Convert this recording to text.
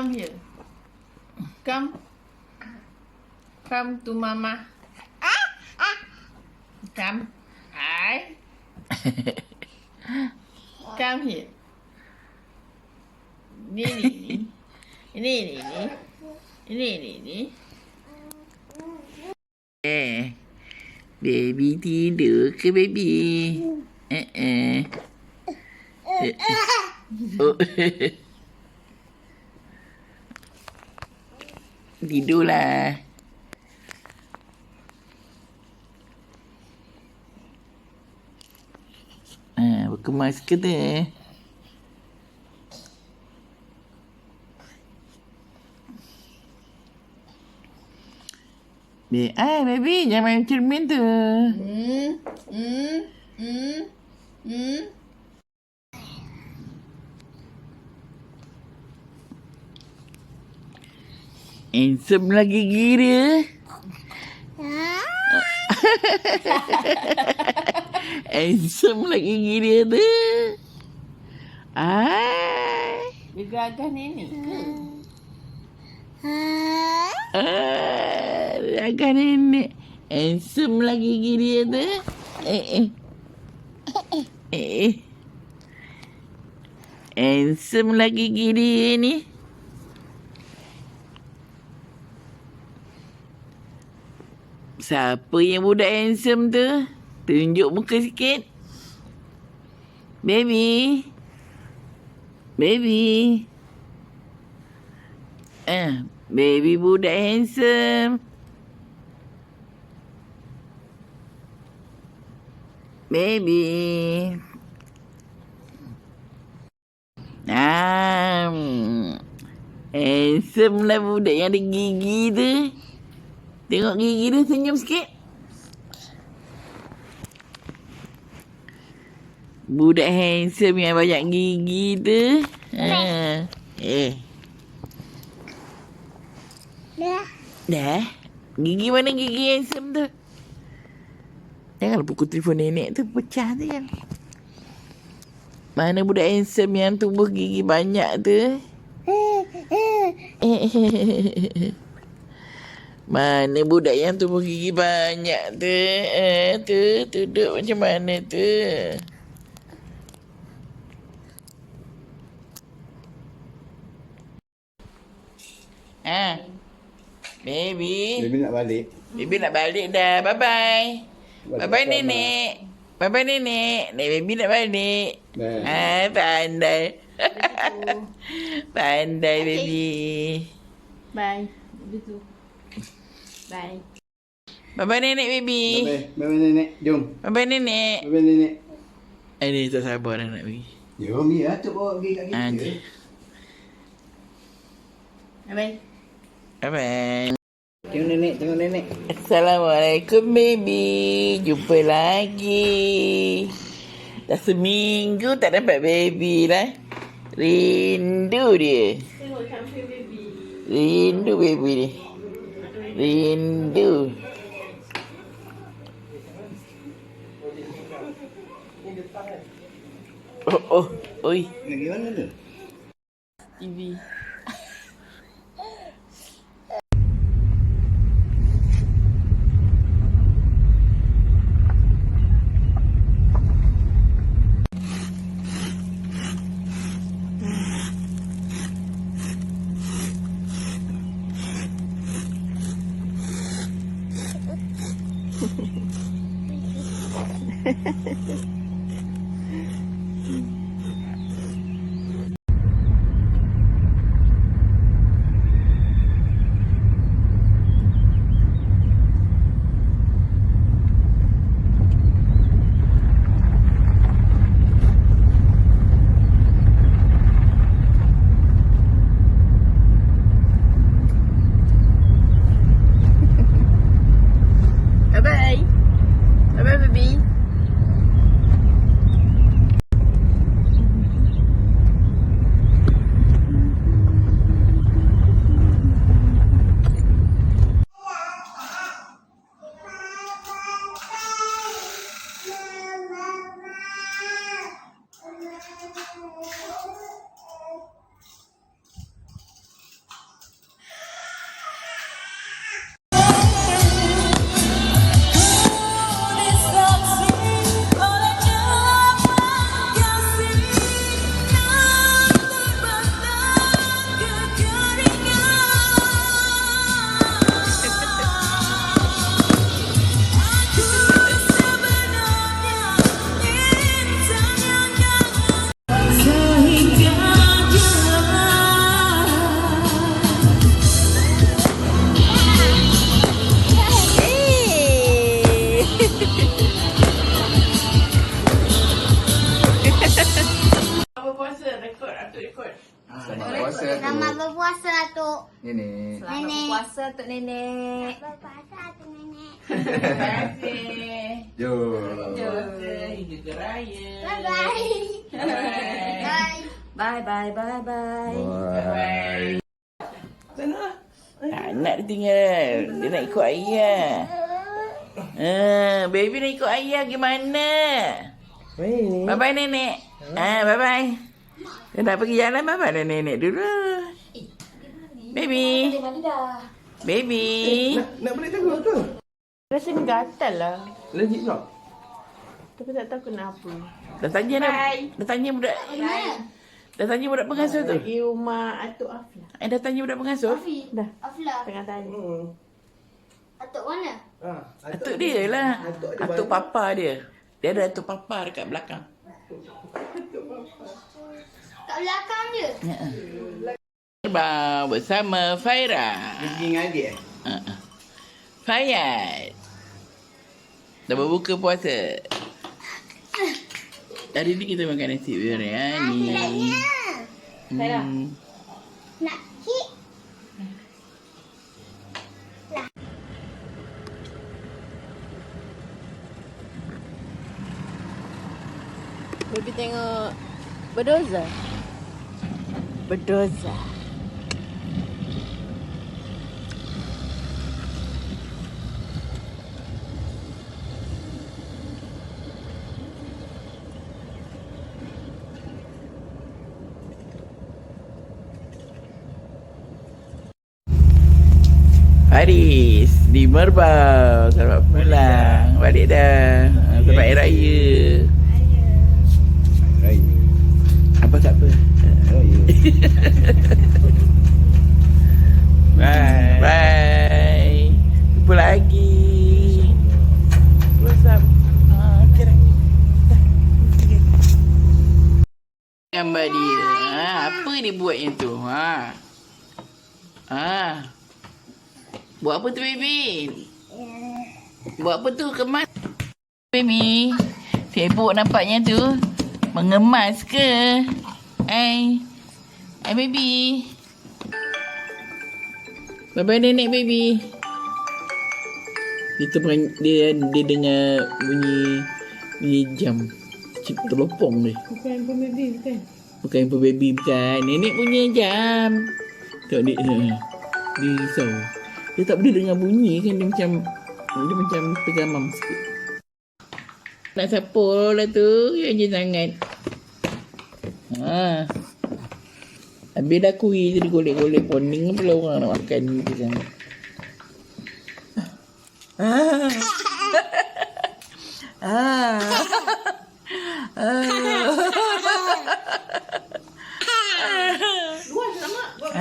Come here. Come. Come to mama. Come. Hi. Come here. Ini. Baby tidur ke baby? Oh. Tidurlah. Berkemas ke tu? Baby, jangan main cermin tu. Handsome lagi gila. Handsome lagi gila tu. Dia gagah nenek ke? Agak nenek. Handsome lagi gila tu. Handsome lagi gila ni. Siapa yang budak handsome tu? Tunjuk muka sikit. Baby. Baby budak handsome. Baby. Handsome lah budak yang ada gigi tu. Tengok gigi dia, senyum sikit. Budak handsome yang banyak gigi tu. Dah? Gigi mana gigi handsome tu? Janganlah pukul telefon nenek tu, pecah tu kan. Mana budak handsome yang tumbuh gigi banyak tu? Mana budak yang tumbuh gigi banyak tu? Tu duduk macam mana tu? Baby. Baby nak balik. Baby nak balik dah. Bye-bye. Bye-bye nenek. Bye-bye nenek. Baby nak balik. Pandai. Pandai baby. Bye. Begitu. Bye. Bye-bye nenek baby. Bye-bye nenek. Jom. Bye-bye nenek. Bye-bye nenek. Ini tak sabar dah nak pergi. Jom ni lah. Cuk bawa pergi kat kita. Bye-bye. Bye-bye. Tengok nenek. Assalamualaikum baby. Jumpa lagi. Dah seminggu tak dapat baby lah. Rindu dia. Tengok sampai baby. Rindu baby ni. Rindu. Oi. Pergi mana tu? TV. Bye-bye. Bye-bye, baby. Selamat berpuasa Atuk. Nenek. Selamat berpuasa Tok Nenek. Selamat berpuasa Atuk Nenek. Terima kasih. Jom. Hidup raya. Bye. Bye bye. Bye. Sana. Anak dia tinggal. Dia nak ikut ayah. Baby nak ikut ayah gimana? Bye-bye nenek. Bye-bye. Dia nak pergi jalan, bye-bye dah nenek dulu. Baby. Baby. Nak balik tengok tu. Rasa ni gatal lah. Legit tak? Tapi tak tahu kenapa. Dah tanya dah. Dah tanya budak. Dah tanya budak pengasuh tu. Pergi rumah Atuk Afla. Dah tanya budak pengasuh. Dah. Afla. Tengah tanya. Atuk mana? Atuk dia lah. Atuk papa dia. Dia ada atuk papa dekat belakang. Kat belakang dia. Terbang bersama Faira. Pergi dengan adik eh? Fayad. Dah berbuka puasa. Hari ni kita makan nasi biryani. Nak kek. Baby tengok berdoza. Berdoza. Faris di Merbau. Selamat pulang. Balik dah. Selamat Hari Raya. Raya. Apa tak apa. Raya. Bye. Bye. Jumpa lagi. What's up? Okay. Gambar dia. Apa dia buat yang tu? Buat apa tu baby? Buat apa tu kemas? Baby, sibuk nampaknya tu. Mengemas ke? Hai baby. Bye-bye nenek baby. Dia dengar bunyi jam. Cip terlopong dia. Bukan handphone baby, bukan. Bukan handphone baby, bukan. Nenek punya jam. Tengok dia risau. Dia tak boleh dengar bunyi kan. Dia macam tergamam sikit. Nak sapul lah tu. Jangan sangat. Habis dah kuih jadi golek-golek poning. Pula orang nak makan tu sangat. Luas lama buat